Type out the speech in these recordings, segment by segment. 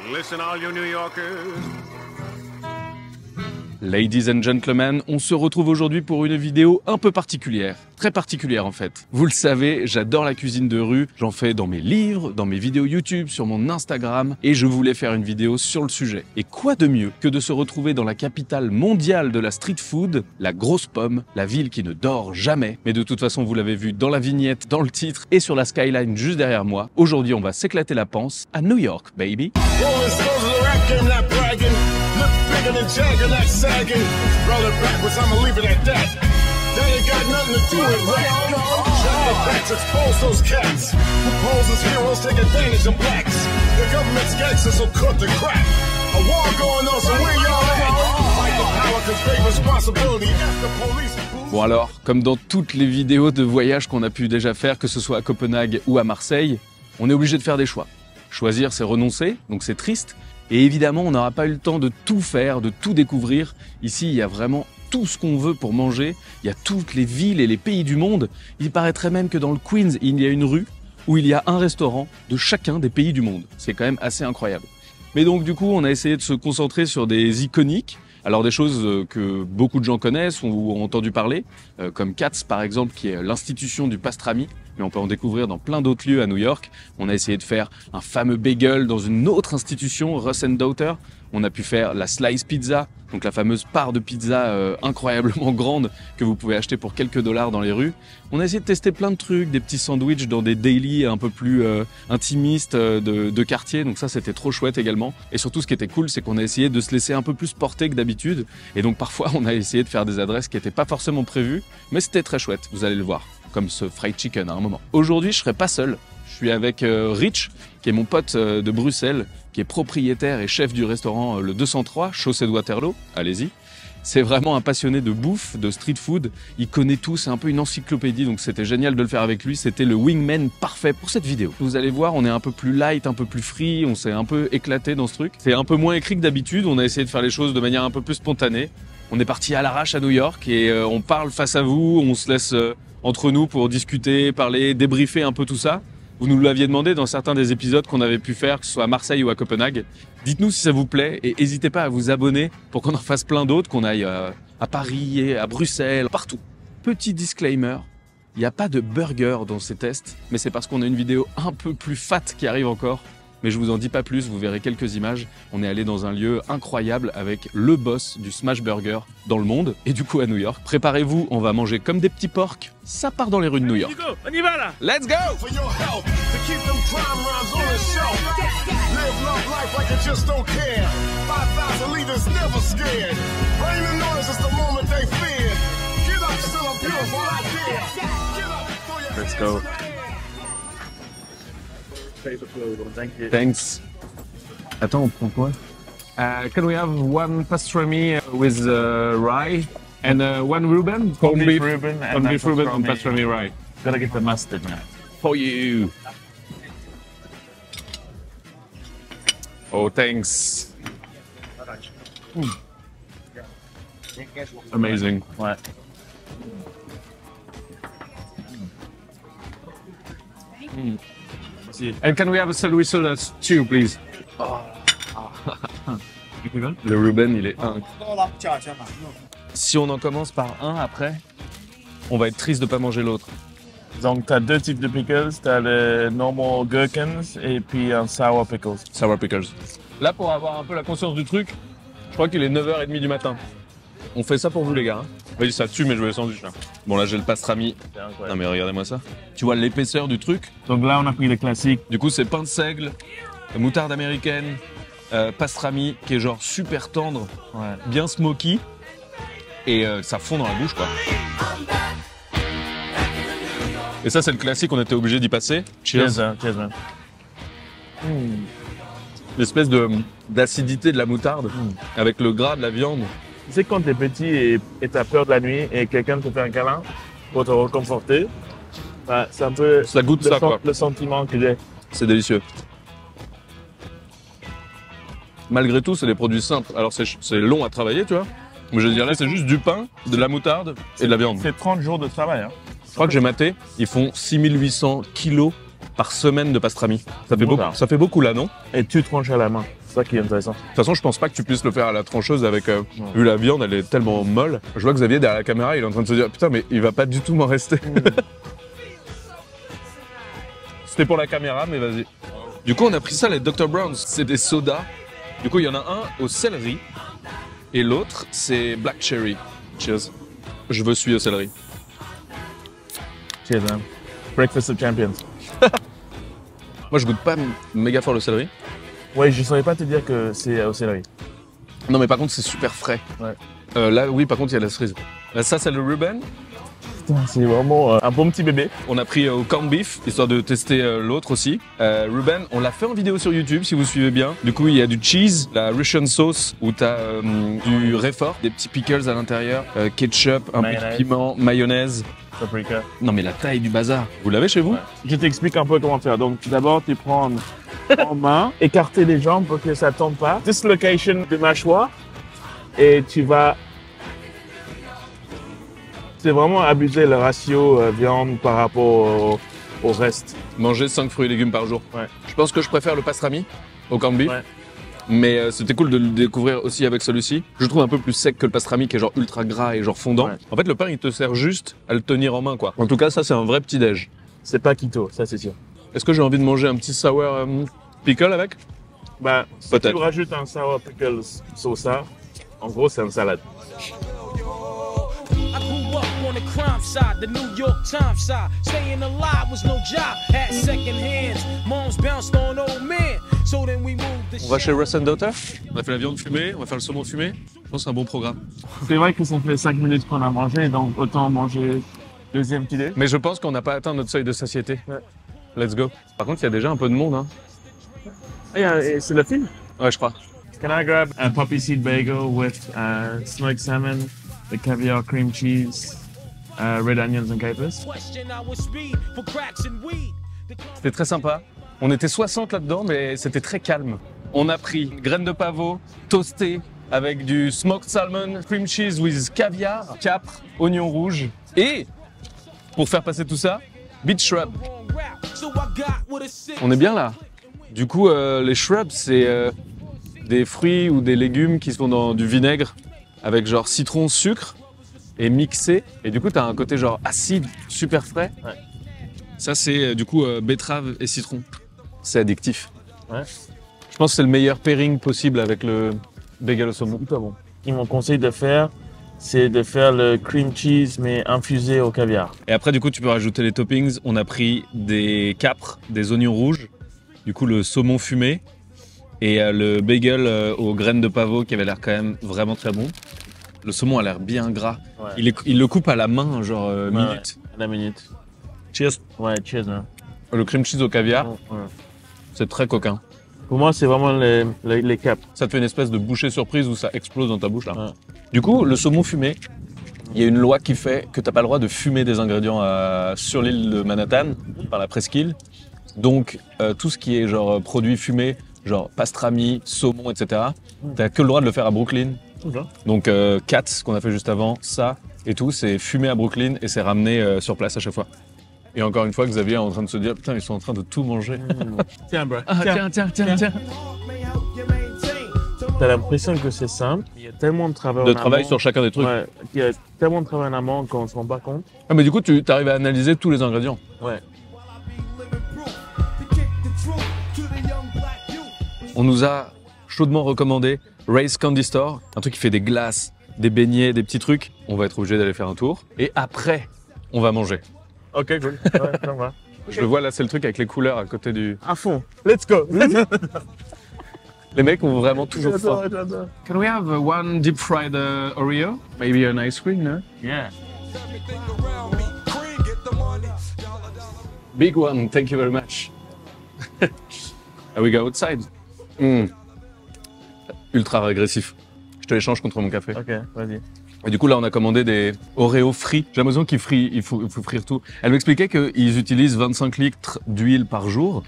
Listen, all you New Yorkers. Ladies and gentlemen, on se retrouve aujourd'hui pour une vidéo un peu particulière. Très particulière en fait. Vous le savez, j'adore la cuisine de rue, j'en fais dans mes livres, dans mes vidéos YouTube, sur mon Instagram, et je voulais faire une vidéo sur le sujet. Et quoi de mieux que de se retrouver dans la capitale mondiale de la street food, la Grosse Pomme, la ville qui ne dort jamais. Mais de toute façon, vous l'avez vu dans la vignette, dans le titre et sur la skyline juste derrière moi. Aujourd'hui, on va s'éclater la panse à New York, baby. Bigger than Jagger, not sagging. Roll it backwards, I'ma leave it at that. That ain't got nothing to do with rap. Shut the backs, expose those cats. Who pose as heroes, take advantage of blacks. The government's gangsters will cut the crap. A war going on, so where y'all at? Fight the power, cause great responsibility. Ask the police. Bon alors, comme dans toutes les vidéos de voyage qu'on a pu déjà faire, que ce soit à Copenhague ou à Marseille, on est obligé de faire des choix. Choisir, c'est renoncer, donc c'est triste. Et évidemment, on n'aura pas eu le temps de tout faire, de tout découvrir. Ici, il y a vraiment tout ce qu'on veut pour manger. Il y a toutes les villes et les pays du monde. Il paraîtrait même que dans le Queens, il y a une rue où il y a un restaurant de chacun des pays du monde. C'est quand même assez incroyable. Mais donc, du coup, on a essayé de se concentrer sur des iconiques. Alors des choses que beaucoup de gens connaissent ou ont entendu parler, comme Katz par exemple, qui est l'institution du pastrami, mais on peut en découvrir dans plein d'autres lieux à New York. On a essayé de faire un fameux bagel dans une autre institution, Russ & Daughter. On a pu faire la slice pizza, donc la fameuse part de pizza incroyablement grande que vous pouvez acheter pour quelques dollars dans les rues. On a essayé de tester plein de trucs, des petits sandwichs dans des daily un peu plus intimistes de quartier, donc ça c'était trop chouette également. Et surtout ce qui était cool, c'est qu'on a essayé de se laisser un peu plus porter que d'habitude. Et donc parfois on a essayé de faire des adresses qui n'étaient pas forcément prévues, mais c'était très chouette, vous allez le voir, comme ce fried chicken à un moment. Aujourd'hui je serai pas seul. Je suis avec Rich, qui est mon pote de Bruxelles, qui est propriétaire et chef du restaurant Le 203, chaussée de Waterloo. Allez-y. C'est vraiment un passionné de bouffe, de street food. Il connaît tout, c'est un peu une encyclopédie, donc c'était génial de le faire avec lui. C'était le wingman parfait pour cette vidéo. Vous allez voir, on est un peu plus light, un peu plus free, on s'est un peu éclaté dans ce truc. C'est un peu moins écrit que d'habitude, on a essayé de faire les choses de manière un peu plus spontanée. On est parti à l'arrache à New York et on parle face à vous, on se laisse entre nous pour discuter, parler, débriefer un peu tout ça. Vous nous l'aviez demandé dans certains des épisodes qu'on avait pu faire, que ce soit à Marseille ou à Copenhague. Dites-nous si ça vous plaît et n'hésitez pas à vous abonner pour qu'on en fasse plein d'autres, qu'on aille à Paris, à Bruxelles, partout. Petit disclaimer, il n'y a pas de burger dans ces tests, mais c'est parce qu'on a une vidéo un peu plus fat qui arrive encore. Mais je vous en dis pas plus, vous verrez quelques images. On est allé dans un lieu incroyable avec le boss du smash burger dans le monde et du coup à New York. Préparez-vous, on va manger comme des petits porcs. Ça part dans les rues de New York. On y va là. Let's go! Let's go. Thanks. Attends, on prend quoi? Can we have one pastrami with rye and one Reuben? Corned beef Reuben and pastrami rye. Gotta get the mustard now. For you. Oh, thanks. Amazing. Ouais. And can we have a celery soda too, please? Le Reuben, il est un. Si on en commence par un après, on va être triste de pas manger l'autre. Donc, tu as deux types de pickles. Tu as le normal gherkins et puis un sour pickles. Sour pickles. Là, pour avoir un peu la conscience du truc, je crois qu'il est 9h30 du matin. On fait ça pour vous, les gars. Vas-y, ça tue, mais je veux le sandwich là. Bon, là, j'ai le pastrami. Non, mais regardez-moi ça. Tu vois l'épaisseur du truc? Donc là, on a pris le classique. Du coup, c'est pain de seigle, moutarde américaine, pastrami qui est genre super tendre, Ouais. bien smoky. Et ça fond dans la bouche, quoi. Et ça, c'est le classique, on était obligé d'y passer. Cheers. Cheers, man. L'espèce d'acidité de la moutarde avec le gras de la viande. Tu sais, quand t'es petit et t'as peur de la nuit et quelqu'un te fait un câlin pour te réconforter, bah, c'est un peu Ça goûte ça, quoi. le sentiment que j'ai. C'est délicieux. Malgré tout, c'est des produits simples. Alors, c'est long à travailler, tu vois. Mais je veux dire, là, c'est juste du pain, de la moutarde et de la viande. C'est 30 jours de travail. Hein. Je crois que j'ai maté, ils font 6800 kilos par semaine de pastrami. Ça fait beaucoup, ça fait beaucoup là, non? Et tu tranches à la main. ça qui est intéressant. De toute façon, je pense pas que tu puisses le faire à la trancheuse avec... vu la viande, elle est tellement molle. Je vois Xavier derrière la caméra, il est en train de se dire « Putain, mais il va pas du tout m'en rester. » C'était pour la caméra, mais vas-y. Du coup, on a pris ça, les Dr. Browns. C'est des sodas. Du coup, il y en a un au céleri. Et l'autre, c'est Black Cherry. Cheers. Je veux celui au céleri. Cheers, man. Breakfast of Champions. Moi, je goûte pas méga fort le céleri. Ouais, je saurais pas te dire que c'est au céleri. Non, mais par contre, c'est super frais. Ouais. Là, oui, par contre, il y a la cerise. Ça, c'est le Reuben. Putain, c'est vraiment un bon petit bébé. On a pris au corned beef, histoire de tester l'autre aussi. Reuben, on l'a fait en vidéo sur YouTube, si vous suivez bien. Du coup, il y a du cheese, la Russian sauce, où t'as du Réfort, des petits pickles à l'intérieur, ketchup, un peu de piment, mayonnaise. Paprika. Non, mais la taille du bazar. Vous l'avez chez vous? Ouais. Je t'explique un peu comment faire. Donc, d'abord, tu prends en main, écarter les jambes pour que ça tombe pas. Dislocation de mâchoire. Et tu vas... C'est vraiment abuser le ratio viande par rapport au reste. Manger 5 fruits et légumes par jour. Ouais. Je pense que je préfère le pastrami au corned beef. Ouais. Mais c'était cool de le découvrir aussi avec celui-ci. Je le trouve un peu plus sec que le pastrami qui est genre ultra gras et genre fondant. Ouais. En fait, le pain, il te sert juste à le tenir en main, quoi. En tout cas, ça, c'est un vrai petit déj. C'est pas keto, ça c'est sûr. Est-ce que j'ai envie de manger un petit sour pickle avec? Bah, si Peut-être. tu rajoutes un sour pickles sauce, en gros, c'est une salade. I grew up on the crime side, the New York Times side. Staying alive was no job, had second hands. Moms bounced on old men, so then we moved the On va chez Russ & Daughter. On a fait la viande fumée, on va faire le saumon fumé. Je pense que c'est un bon programme. C'est vrai que ça fait 5 minutes qu'on a mangé, donc autant manger deuxième petit dé. Mais je pense qu'on n'a pas atteint notre seuil de satiété. Ouais. Let's go. Par contre, il y a déjà un peu de monde, hein. Et c'est le film. Ouais, je crois. Can I grab a poppy seed bagel with smoked salmon, the caviar cream cheese, red onions and capers? question our speed for cracks and weed. C'était très sympa. On était 60 là-dedans, mais c'était très calme. On a pris graines de pavot toastées avec du smoked salmon, cream cheese with caviar, capre, oignon rouge. Et, pour faire passer tout ça, beet shrub. So I got what it said. On est bien là. Du coup, les shrubs, c'est des fruits ou des légumes qui sont dans du vinaigre avec genre citron, sucre et mixé. Et du coup, t'as un côté genre acide, super frais. Ouais. Ça, c'est du coup betterave et citron. C'est addictif. Ouais. Je pense que c'est le meilleur pairing possible avec le bagel au saumon. Super bon. Ce qu'ils m'ont conseillé de faire, c'est de faire le cream cheese mais infusé au caviar. Et après, du coup, tu peux rajouter les toppings. On a pris des capres, des oignons rouges, du coup, le saumon fumé et le bagel aux graines de pavot qui avait l'air quand même vraiment très bon. Le saumon a l'air bien gras. Ouais. Il le coupe à la main, genre Ouais, minute. ouais. La minute. Cheers. Ouais, cheers. Hein. Le cream cheese au caviar, Ouais. c'est très coquin. Pour moi, c'est vraiment les caps. Ça te fait une espèce de bouchée surprise où ça explose dans ta bouche là. Ouais. Du coup, le saumon fumé, il y a une loi qui fait que t'as pas le droit de fumer des ingrédients sur l'île de Manhattan par la presqu'île. Donc tout ce qui est genre produits fumés, genre pastrami, saumon, etc. T'as que le droit de le faire à Brooklyn. Okay. Donc Cats, qu'on a fait juste avant, ça et tout, c'est fumé à Brooklyn et c'est ramené sur place à chaque fois. Et encore une fois, Xavier est en train de se dire, putain, ils sont en train de tout manger. Tiens, bro. Ah, tiens. T'as l'impression que c'est simple. Il y a tellement de travail De en travail amont. sur chacun des trucs. Ouais, il y a tellement de travail en amont qu'on ne se rend pas compte. Ah, mais du coup, tu arrives à analyser tous les ingrédients. Ouais. On nous a chaudement recommandé Ray's Candy Store, un truc qui fait des glaces, des beignets, des petits trucs. On va être obligé d'aller faire un tour. Et après, on va manger. Ok, cool. Ouais, ça va. Je le vois là, c'est le truc avec les couleurs à côté du... À fond. Let's go. Les mecs ont vraiment toujours J'adore, faim. j'adore. Can we have one deep fried Oreo? Maybe an ice cream, no? Yeah. Big one, thank you very much. And we go outside. Ultra régressif. Je te l'échange contre mon café. Ok, vas-y. Et du coup, là, on a commandé des Oreos frits. J'ai l'impression qu'il faut frire tout. Elle m'expliquait qu'ils utilisent 25 litres d'huile par jour.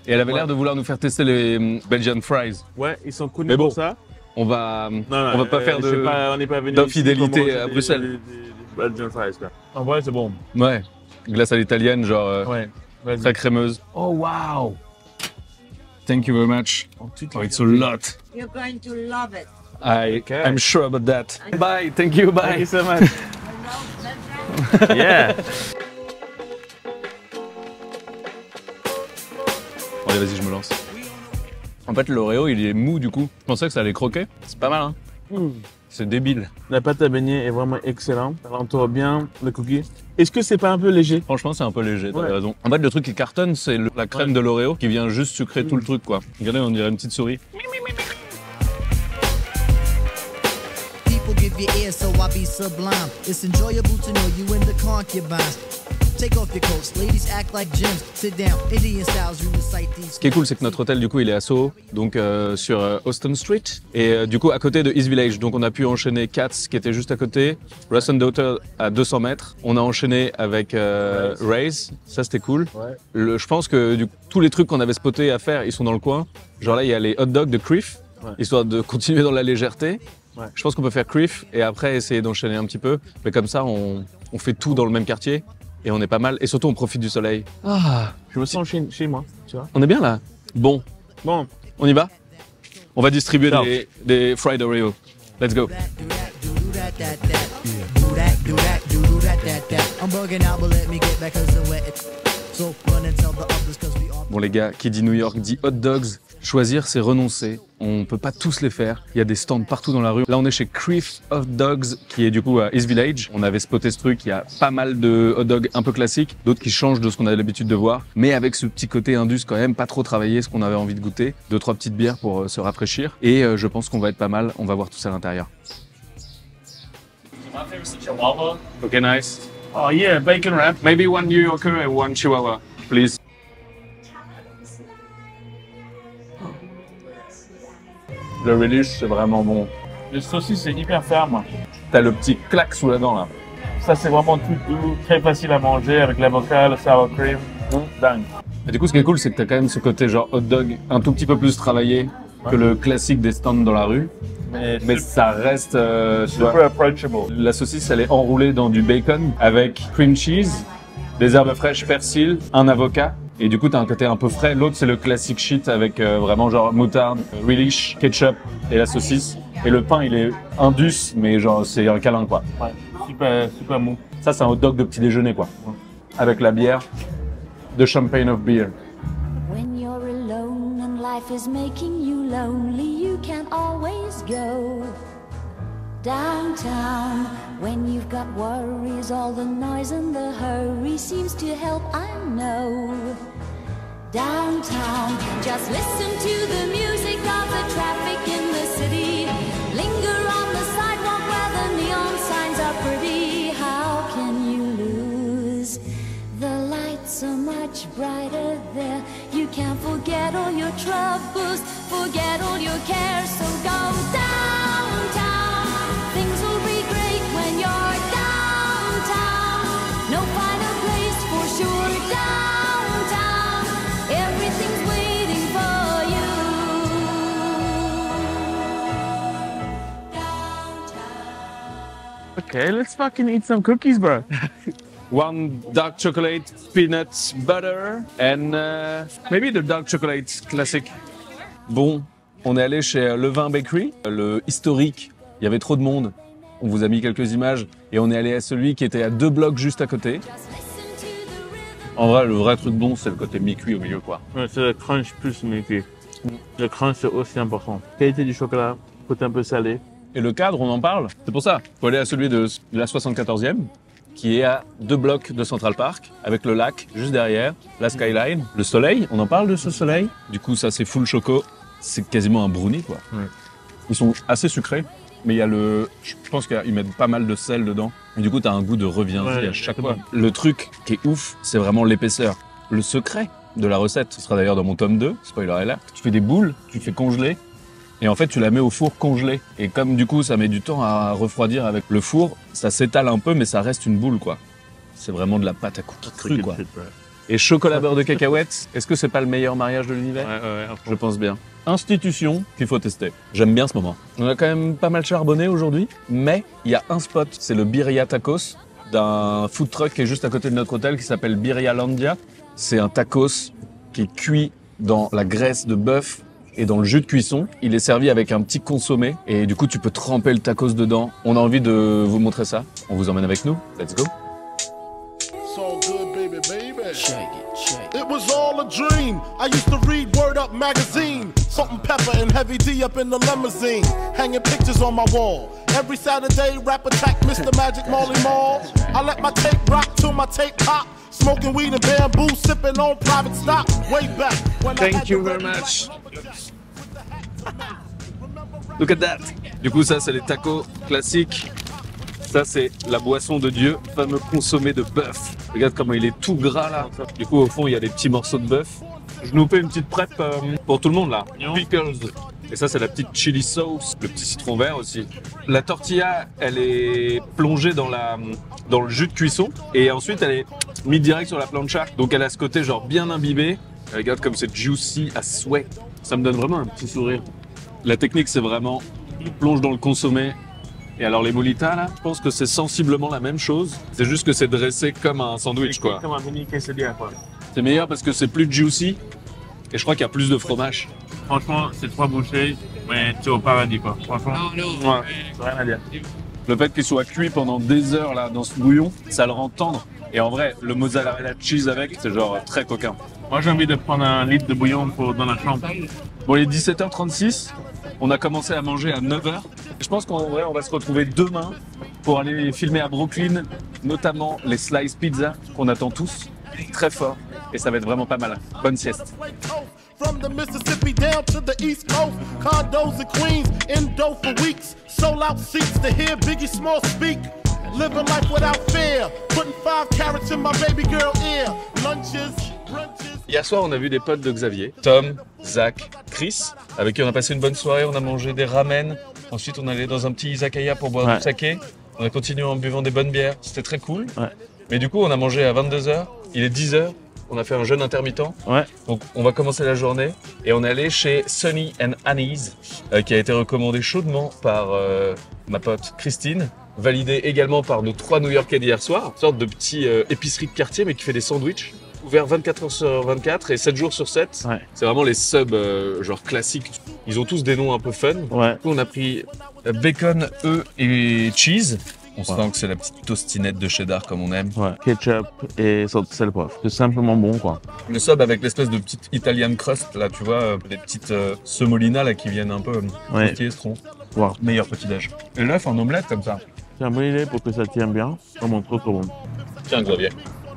Et elle avait l'air de vouloir nous faire tester les Belgian fries. Ouais, ils sont connus Mais bon, pour ça. On va Non, pas faire je sais pas, on n'est pas venu d'infidélité ici pour manger à Bruxelles. des Belgian fries, quoi. En vrai, c'est bon. Ouais. Glace à l'italienne, genre Ouais, vas-y. très crémeuse. Oh, waouh! Thank you very much. Oh, it's a lot. You're going to love it. I'm sure about that. Bye, thank you, bye. Thank you so much. Yeah. Allez, vas-y, je me lance. En fait, l'Oreo, il est mou du coup. Je pensais que ça allait croquer. C'est pas mal, hein. C'est débile. La pâte à beignet est vraiment excellente. Ça entoure bien le cookie. Est-ce que c'est pas un peu léger? Franchement, c'est un peu léger, t'as Ouais. raison. En fait, le truc qui cartonne, c'est la crème de l'Oreo qui vient juste sucrer tout le truc, quoi. Regardez, on dirait une petite souris. People give you ear, so I be sublime. It's enjoyable to know you in the concubines. Take off your coats, ladies act like gems. Sit down, Indian styles, you recite these. Ce qui est cool, c'est que notre hôtel, du coup, il est à Soho, donc sur Austin Street, et du coup, à côté de East Village. Donc, on a pu enchaîner Katz, qui était juste à côté, Russ and Daughter à 200 mètres. On a enchaîné avec Ray's, ça c'était cool. Ouais. Je pense que tous les trucs qu'on avait spotés à faire, ils sont dans le coin. Genre là, il y a les hot dogs de Crif, histoire de continuer dans la légèreté. Ouais. Je pense qu'on peut faire Crif et après essayer d'enchaîner un petit peu. Mais comme ça, on fait tout dans le même quartier. Et on est pas mal, et surtout on profite du soleil. Ah, Je me sens chez moi, tu vois. on est bien là. Bon, Bon, on y va? On va distribuer Ciao. des fried Oreo. Let's go. Do that, do that, do that, do that, do that. I'm bugging out, but let me get back 'cause the wet. So run and tell the others 'cause we are. Bon les gars, qui dit New York dit hot dogs. Choisir, c'est renoncer. On peut pas tous les faire. Il y a des stands partout dans la rue. Là, on est chez Crif Hot Dogs, qui est du coup à East Village. On avait spoté ce truc. Il y a pas mal de hot dogs un peu classiques, d'autres qui changent de ce qu'on a l'habitude de voir, mais avec ce petit côté indus quand même, pas trop travaillé, ce qu'on avait envie de goûter. 2-3 petites bières pour se rafraîchir. Et je pense qu'on va être pas mal. On va voir tout ça à l'intérieur. Okay, nice. oh yeah, bacon wrap. Maybe one New Yorker and one Chihuahua, please. Le relish, c'est vraiment bon. Le saucisse, c'est hyper ferme. T'as le petit claque sous la dent là. Ça, c'est vraiment tout doux, très facile à manger avec l'avocat, le sour cream. Dingue. Et du coup, ce qui est cool, c'est que t'as quand même ce côté genre hot dog un tout petit peu plus travaillé que le classique des stands dans la rue. Mais ça reste, tu vois, super approachable. la saucisse, elle est enroulée dans du bacon avec cream cheese, des herbes fraîches, persil, un avocat. Et du coup, t'as un côté un peu frais. L'autre, c'est le classique shit avec vraiment genre moutarde, relish, ketchup et la saucisse. Et le pain, il est indus, mais genre c'est un câlin quoi. Ouais, super mou. Ça, c'est un hot dog de petit déjeuner quoi. Avec la bière, de champagne of beer. When you're alone and life is making you lonely, you can always go downtown. When you've got worries, all the noise and the hurry seems to help, I know. Downtown, just listen to the music of the traffic in the city. Linger on the sidewalk where the neon signs are pretty. How can you lose? The lights are much brighter there. You can't forget all your troubles, forget all your cares. So go downtown. Things will be great when you're downtown. No finer place for sure. Downtown, everything's waiting for you. Downtown. Okay, let's fucking eat some cookies, bro. One dark chocolate, peanut butter, and maybe the dark chocolate classic. Bon, on est allé chez Levain Bakery, le historique. Il y avait trop de monde. On vous a mis quelques images et on est allé à celui qui était à 2 blocs juste à côté. Just listen to the rhythm. En vrai, le vrai truc bon, c'est le côté mi-cuit au milieu, quoi. Ouais, c'est le crunch plus Mickey. Le crunch, c'est aussi important. Qualité du chocolat, côté un peu salé. Et le cadre, on en parle. C'est pour ça. Faut aller à celui de la 74e, qui est à 2 blocs de Central Park, avec le lac juste derrière, la skyline, le soleil. On en parle de ce soleil. Du coup, ça, c'est full choco. C'est quasiment un brownie, quoi. Ouais. Ils sont assez sucrés, mais il y a le... Je pense qu'ils mettent pas mal de sel dedans. Et du coup, t'as un goût de reviens-y Ouais, à chaque c'est fois. bon. Le truc qui est ouf, c'est vraiment l'épaisseur. Le secret de la recette, ce sera d'ailleurs dans mon tome 2, spoiler alert. Tu fais des boules, tu fais congeler, et en fait, tu la mets au four congelé. Et comme du coup, ça met du temps à refroidir avec le four, ça s'étale un peu, mais ça reste une boule, quoi. C'est vraiment de la pâte à cookies crue, quoi. Et chocolat beurre de cacahuète, est-ce que c'est pas le meilleur mariage de l'univers? Ouais, Je pense bien. Institution qu'il faut tester. J'aime bien ce moment. On a quand même pas mal charbonné aujourd'hui, mais il y a un spot, c'est le Birria Tacos, d'un food truck qui est juste à côté de notre hôtel qui s'appelle Birria Landia. C'est un tacos qui est cuit dans la graisse de bœuf et dans le jus de cuisson. Il est servi avec un petit consommé et du coup tu peux tremper le tacos dedans. On a envie de vous montrer ça. On vous emmène avec nous. Let's go. It's all good, baby, baby. It was all a dream. I used to read Word Up magazine. Salt and pepper and Heavy D up in the limousine. Hanging pictures on my wall. Every Saturday, rap attack, Mr. Magic Molly Mall. I let my tape rock till my tape pop. Smoking weed and bamboo, sipping on private stock. Way back when Thank you very much. Look at that. Du coup, ça, c'est les tacos classiques. Ça, c'est la boisson de Dieu, fameux consommé de bœuf. Regarde comment il est tout gras là. Du coup, au fond, il y a des petits morceaux de bœuf. Je nous fais une petite prep pour tout le monde là. Pickles. Et ça, c'est la petite chili sauce, le petit citron vert aussi. La tortilla, elle est plongée dans le jus de cuisson et ensuite, elle est mise direct sur la plancha. Donc, elle a ce côté genre bien imbibé. Et regarde comme c'est juicy à souhait. Ça me donne vraiment un petit sourire. La technique, c'est vraiment, on plonge dans le consommé. Et alors les molitas là, je pense que c'est sensiblement la même chose. C'est juste que c'est dressé comme un sandwich quoi. Comme un mini quesadilla quoi. C'est meilleur parce que c'est plus juicy. Et je crois qu'il y a plus de fromage. Franchement, c'est 3 bouchées, mais tu es au paradis quoi. Franchement, Ouais. c'est rien à dire. Le fait qu'il soit cuit pendant des heures là dans ce bouillon, ça le rend tendre. Et en vrai, le mozzarella cheese avec, c'est genre très coquin. Moi j'ai envie de prendre un litre de bouillon dans la chambre. Bon, il est 17h36. On a commencé à manger à 9h. Je pense qu'en vrai, on va se retrouver demain pour aller filmer à Brooklyn, notamment les slice pizza qu'on attend tous très fort. Et ça va être vraiment pas mal. Bonne sieste. From the Mississippi down to the East Coast, condos in Queens, indo for weeks, sold out seats to hear Biggie Small speak. Living life without fear, putting 5 carats in my baby girl ear. Lunches, brunches. Hier soir, on a vu des potes de Xavier, Tom, Zach, Chris, avec qui on a passé une bonne soirée. On a mangé des ramen. Ensuite, on est allé dans un petit izakaya pour boire du saké. On a continué en buvant des bonnes bières. C'était très cool. Ouais. Mais du coup, on a mangé à 22h. Il est 10h. On a fait un jeûne intermittent. Ouais. Donc, on va commencer la journée. Et on est allé chez Sunny and Annie's, qui a été recommandé chaudement par ma pote Christine. Validé également par nos 3 New-Yorkais d'hier soir. Une sorte de petit épicerie de quartier, mais qui fait des sandwichs. Ouvert 24h sur 24 et 7 jours sur 7. Ouais. C'est vraiment les subs genre classiques. Ils ont tous des noms un peu fun. Ouais. Du coup, on a pris bacon, œufs et cheese. On sent que c'est la petite tostinette de cheddar comme on aime. Ouais. Ketchup et sel poivre. C'est simplement bon quoi. Le sub avec l'espèce de petite Italian crust, là, tu vois, les petites semolina là qui viennent un peu trop. Wow. Meilleur petit-déj. Et l'œuf en omelette comme ça. C'est un bon idée pour que ça tienne bien. Vraiment trop bon. Tiens, Xavier.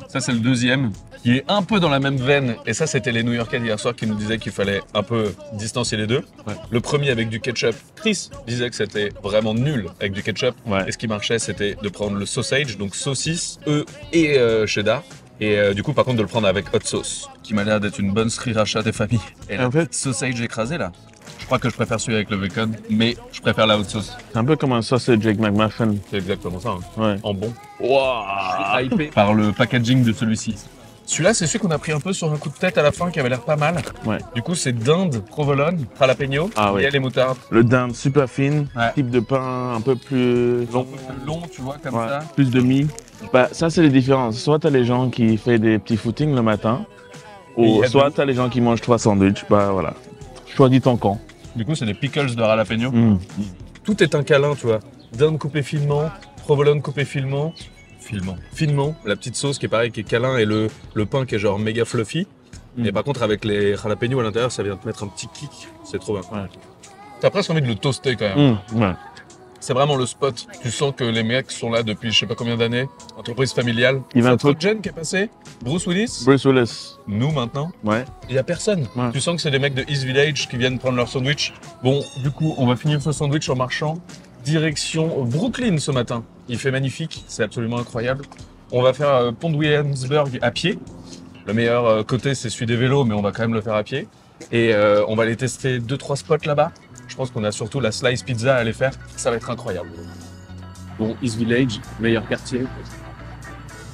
Ça, c'est le deuxième, qui est un peu dans la même veine. Et ça, c'était les New-Yorkais d'hier soir qui nous disaient qu'il fallait un peu distancier les deux. Ouais. Le premier avec du ketchup. Chris disait que c'était vraiment nul avec du ketchup. Ouais. Et ce qui marchait, c'était de prendre le sausage, donc saucisse, œufs et cheddar. Et du coup, par contre, de le prendre avec hot sauce, qui m'a l'air d'être une bonne sriracha des familles. Et en fait, sausage écrasé là. Je crois que je préfère celui avec le bacon, mais je préfère la hot sauce. C'est un peu comme un sausage egg McMuffin. C'est exactement ça. Hein. Ouais. En bon. Wow. Je suis hypé par le packaging de celui-ci. Celui-là, c'est celui qu'on a pris un peu sur un coup de tête à la fin, qui avait l'air pas mal. Ouais. Du coup, c'est dinde, provolone, jalapeno et les moutardes. Le dinde super fine, ouais. Type de pain un peu plus long, tu vois, comme ça. Plus de mie. Bah, ça, c'est les différences. Soit t'as les gens qui font des petits footings le matin, ou soit t'as les gens qui mangent 3 sandwichs. Bah voilà, choisis ton camp. Du coup, c'est des pickles de jalapeno. Tout est un câlin, tu vois. Dinde coupée finement, provolone coupée finement. La petite sauce qui est pareil, qui est câlin, et le pain qui est genre méga fluffy. Et par contre, avec les jalapenos à l'intérieur, ça vient te mettre un petit kick. C'est trop bien. Ouais. T'as presque envie de le toaster quand même. Ouais. C'est vraiment le spot. Tu sens que les mecs sont là depuis je sais pas combien d'années. Entreprise familiale. Il va trop Jen qui est passé. Bruce Willis. Nous maintenant. Ouais. Il y a personne. Ouais. Tu sens que c'est des mecs de East Village qui viennent prendre leur sandwich. Bon, du coup, on va finir ce sandwich en marchant. Direction Brooklyn ce matin. Il fait magnifique. C'est absolument incroyable. On va faire Pont de Williamsburg à pied. Le meilleur côté, c'est celui des vélos, mais on va quand même le faire à pied. Et on va aller tester 2-3 spots là-bas. Je pense qu'on a surtout la slice pizza à aller faire. Ça va être incroyable. Bon, East Village, meilleur quartier.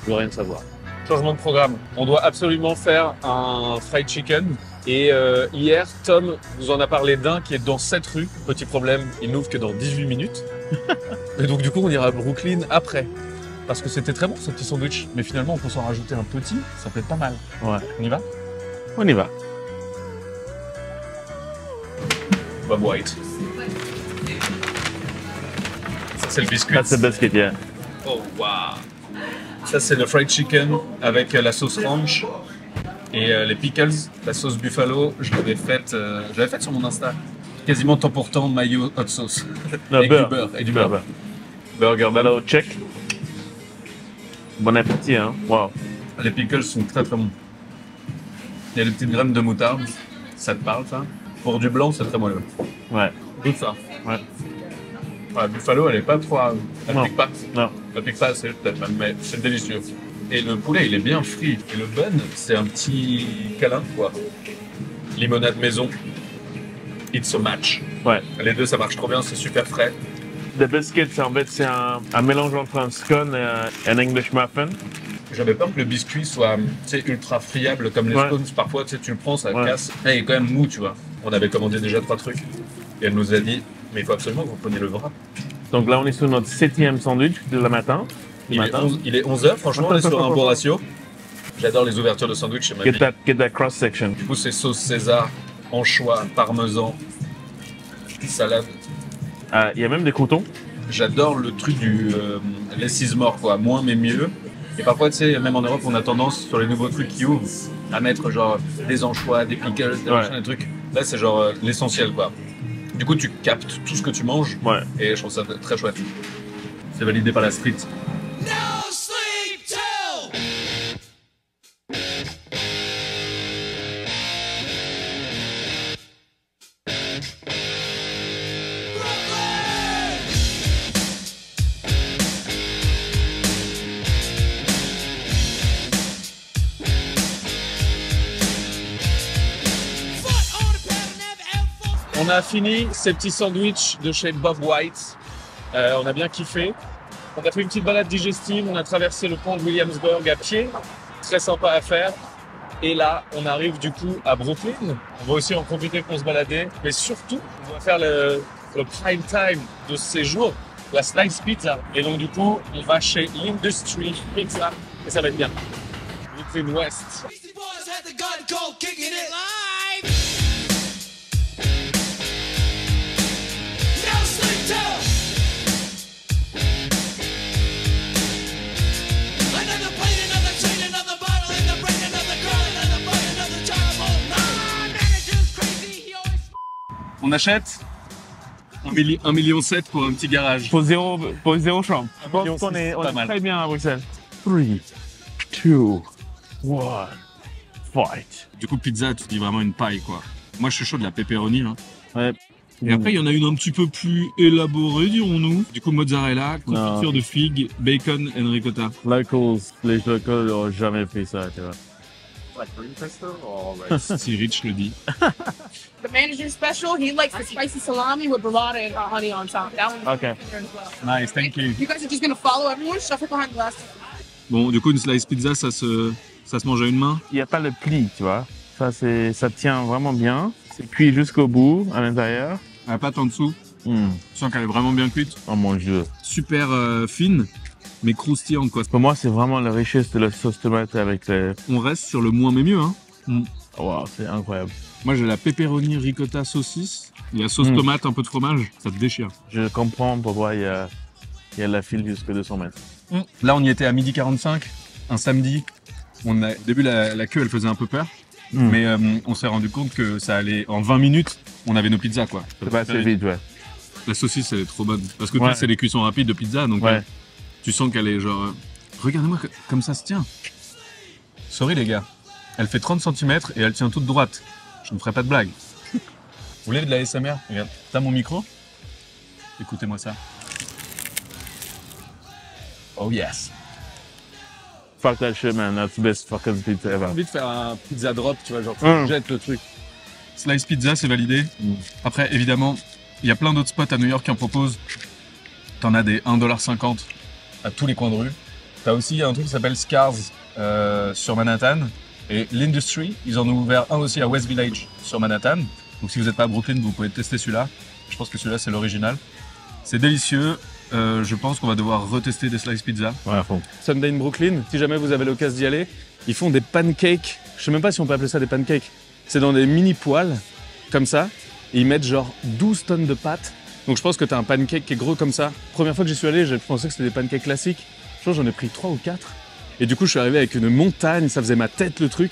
Je veux rien savoir. Changement de programme. On doit absolument faire un fried chicken. Et hier, Tom nous en a parlé d'un qui est dans cette rue. Petit problème, il n'ouvre que dans 18 minutes. Et donc du coup, on ira à Brooklyn après. Parce que c'était très bon ce petit sandwich. Mais finalement, on peut s'en rajouter un petit. Ça peut être pas mal. Ouais. On y va ? On y va. Bob White. Ça, c'est le biscuit. That's the biscuit, yeah. Oh, waouh. Ça, c'est le fried chicken avec la sauce ranch et les pickles, la sauce buffalo. Je l'avais faite sur mon Insta. Quasiment temps pour temps, mayo, hot sauce. Avec du beurre. Et du beurre. Burger, Hello, check. Bon appétit, hein. Wow. Les pickles sont très très bons. Il y a des petites graines de moutarde. Ça te parle, ça? Pour du blanc, c'est très moelleux. Ouais. Tout ça. Ouais. La buffalo, elle est pas trop. Elle Non. pique pas. Non. Elle pique pas assez, peut-être même, mais c'est délicieux. Et le poulet, il est bien frit. Et le bun, c'est un petit câlin, quoi. Limonade maison. It's a match. Ouais. Les deux, ça marche trop bien, c'est super frais. The biscuit, en fait, c'est un mélange entre un scone et un English muffin. J'avais peur que le biscuit soit ultra friable comme les Ouais. scones. Parfois, tu le prends, ça Ouais. casse. Et il est quand même mou, tu vois. On avait commandé déjà 3 trucs. Et elle nous a dit, mais il faut absolument que vous preniez le wrap. Donc là, on est sur notre 7e sandwich de la matin. Il est 11h, franchement, on est sur un bon ratio. J'adore les ouvertures de sandwich chez ma vie. Get that cross section. Du coup, c'est sauce César, anchois, parmesan, salade. Il y a même des croutons. J'adore le truc du less is more, quoi. Moins mais mieux. Et parfois, tu sais, même en Europe, on a tendance, sur les nouveaux trucs qui ouvrent, à mettre genre des anchois, des pickles, des machins, des trucs. Là, c'est genre l'essentiel, quoi. Du coup, tu captes tout ce que tu manges. Ouais. Et je trouve ça très chouette. C'est validé par la street. On a fini ces petits sandwichs de chez Bob White. On a bien kiffé. On a fait une petite balade digestive. On a traversé le pont de Williamsburg à pied. Très sympa à faire. Et là, on arrive du coup à Brooklyn. On va aussi en profiter pour se balader. Mais surtout, on va faire le prime time de ce séjour, la Slice Pizza. Et donc du coup, on va chez l'Industry Pizza. Et ça va être bien. Brooklyn West. Beastie Boys had the gun cold kicking it live. No sleep till another plate, another chain, another bottle in the brain, another girl, another boy, another child. Oh, manager's crazy. He always. On achète 1,7 million pour un petit garage. Pour zéro chambre. Je pense qu'on est très bien à Bruxelles. 3, 2, 1, fight. Du coup, pizza, tu dis vraiment une paille, quoi. Moi, je suis chaud de la pepperoni. Hein. Ouais. Et après, il y en a une un petit peu plus élaborée, dirons-nous. Du coup, mozzarella, confiture de figues, bacon et ricotta. Les locals n'ont jamais fait ça, tu vois. Si Rich le dit. The manager's special, he likes the spicy salami with burrata and honey on top. That one's Okay. here as well. Nice, thank you. You guys are just gonna follow everyone, shuffle behind the glass. Bon, du coup, une slice pizza, ça se mange à une main. Il n'y a pas le pli, tu vois. Ça tient vraiment bien. C'est cuit jusqu'au bout, à l'intérieur. La pâte en dessous, tu sens qu'elle est vraiment bien cuite. Oh mon Dieu. Super fine, mais croustillante, quoi. Pour moi, c'est vraiment la richesse de la sauce tomate avec les... On reste sur le moins mais mieux, hein. Wow, c'est incroyable. Moi, j'ai la pepperoni ricotta saucisse. Il y a sauce tomate, un peu de fromage. Ça te déchire. Je comprends pourquoi il y a la file jusqu'à 200 mètres. Là, on y était à 12h45, un samedi. Au début, la queue, elle faisait un peu peur. Mais on s'est rendu compte que ça allait... En 20 minutes, on avait nos pizzas, quoi. C'est pas assez vite, ouais. La saucisse, elle est trop bonne. Parce que Ouais. c'est les cuissons rapides de pizza, donc Ouais. tu sens qu'elle est genre... Regardez-moi comme ça se tient. Sorry, les gars. Elle fait 30 cm et elle tient toute droite. Je ne ferai pas de blague. Vous voulez de la ASMR? Regarde, t'as mon micro? Écoutez-moi ça. Oh yes. Fuck that shit, man. That's the best fucking pizza J'ai ever. envie de faire un pizza drop, tu vois, genre Mm. tu jettes le truc. Slice pizza, c'est validé. Après, évidemment, il y a plein d'autres spots à New York qui en proposent. T'en as des 1,50$ à tous les coins de rue. T'as aussi un truc qui s'appelle Scars sur Manhattan. Et l'Industry, ils en ont ouvert un aussi à West Village sur Manhattan. Donc si vous n'êtes pas à Brooklyn, vous pouvez tester celui-là. Je pense que celui-là, c'est l'original. C'est délicieux. Je pense qu'on va devoir retester des slice pizza. Ouais, à fond. Sunday in Brooklyn, si jamais vous avez l'occasion d'y aller, ils font des pancakes. Je sais même pas si on peut appeler ça des pancakes. C'est dans des mini poêles, comme ça. et ils mettent genre 12 tonnes de pâtes. Donc je pense que t'as un pancake qui est gros comme ça. Première fois que j'y suis allé, je pensais que c'était des pancakes classiques. Je pense que j'en ai pris 3 ou 4. Et du coup, je suis arrivé avec une montagne, ça faisait ma tête le truc.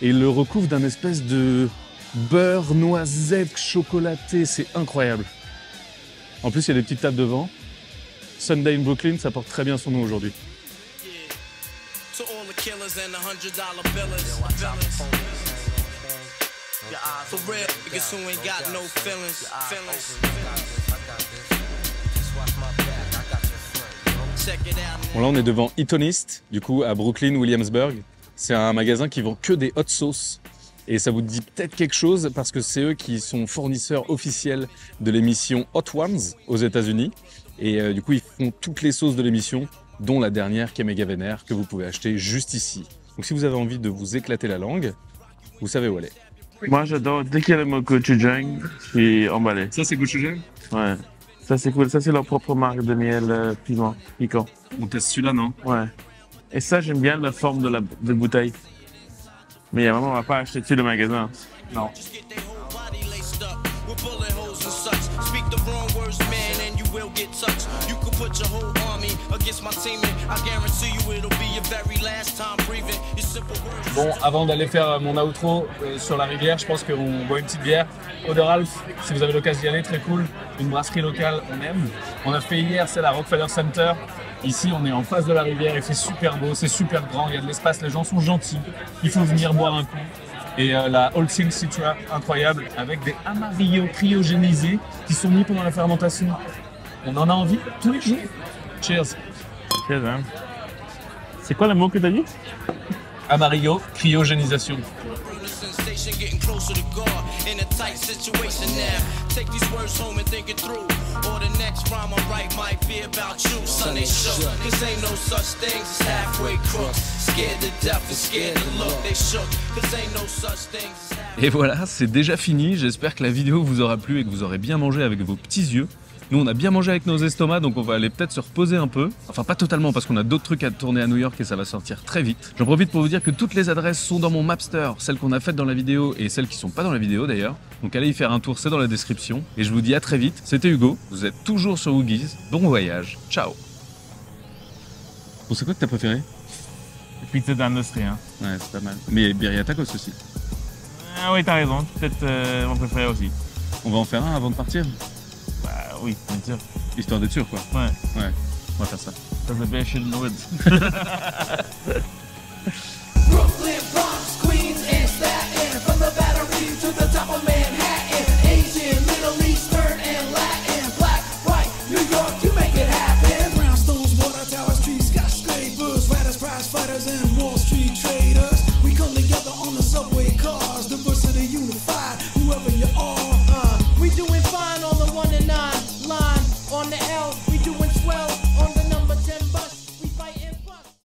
Et il le recouvre d'un espèce de beurre noisette chocolaté, c'est incroyable. En plus, il y a des petites tables devant. Sunday in Brooklyn, ça porte très bien son nom aujourd'hui. To all the killers and the $100 billers. For real, niggas who ain't got no feelings. Check it out. Bon là, on est devant Eatonist, du coup, à Brooklyn, Williamsburg. C'est un magasin qui vend que des hot sauces. Et ça vous dit peut-être quelque chose parce que c'est eux qui sont fournisseurs officiels de l'émission Hot Ones aux États-Unis. Et du coup, ils font toutes les sauces de l'émission, dont la dernière qui est méga vénère, que vous pouvez acheter juste ici. Donc si vous avez envie de vous éclater la langue, vous savez où elle est. Moi, j'adore. Dès qu'il y a le mot gochujang, je suis emballé. Ça, c'est gochujang? Ouais. Ça, c'est cool. Ça, c'est leur propre marque de miel piquant. On teste celui-là, non? Ouais. Et ça, j'aime bien la forme de bouteille. Mais vraiment, on va pas acheter dessus le magasin. Non. Just get their whole body laced up with bullet holes and such. Speak the wrong words, man, and you will get touched. You can put your whole army against my team, and I guarantee you it'll be your very last time breathing. Your simple words. Bon, avant d'aller faire mon outro sur la rivière, je pense qu'on boit une petite bière. Eau de Ralph, si vous avez l'occasion d'y aller, très cool. Une brasserie locale, on aime. On a fait hier, c'est la Rockefeller Center. Ici, on est en face de la rivière, il fait super beau, c'est super grand, il y a de l'espace, les gens sont gentils. Il faut venir boire un coup. Et la All Things Citra, incroyable, avec des Amarillo cryogénisés qui sont mis pendant la fermentation. On en a envie tous les jours. Cheers. Cheers, hein. C'est quoi le mot que t'as dit? Amarillo cryogénisation. Sensation getting closer to God in a tight situation now. Take these words home and think it through. Or the next rhyme I write might be about you. Son, they shook. Cause ain't no such things as halfway crooks. Scared to death and scared to look. They shook. Cause ain't no such things as halfway. Et voilà, c'est déjà fini. J'espère que la vidéo vous aura plu et que vous aurez bien mangé avec vos petits yeux. Nous, on a bien mangé avec nos estomacs, donc on va aller peut-être se reposer un peu. Enfin, pas totalement, parce qu'on a d'autres trucs à tourner à New York et ça va sortir très vite. J'en profite pour vous dire que toutes les adresses sont dans mon Mapster, celles qu'on a faites dans la vidéo et celles qui sont pas dans la vidéo d'ailleurs. Donc allez y faire un tour, c'est dans la description. Et je vous dis à très vite. C'était Hugo, vous êtes toujours sur Woogies. Bon voyage, ciao. Bon, c'est quoi que t'as préféré? Pizza d'industrie, hein. Ouais, c'est pas mal. Mais Birria Tacos aussi. Ah oui, t'as raison. Peut-être mon préféré aussi. On va en faire un avant de partir? Bah oui, bien sûr. Histoire d'être sûr, quoi. Ouais. Ouais, on va faire ça. That's the best shit in the woods. Brooklyn, Bronx, Queens, and Staten. From the Battery to the top of Manhattan. Asian, Middle Eastern, and Latin. Black, white, New York, you make it happen. Brownstones, water towers, trees, skyscrapers, riders, prize fighters, and Wall Street traders. We come together on the subway cars, diversity unified, whoever you are. We doing fine on the 1 and 9 line. On the L, we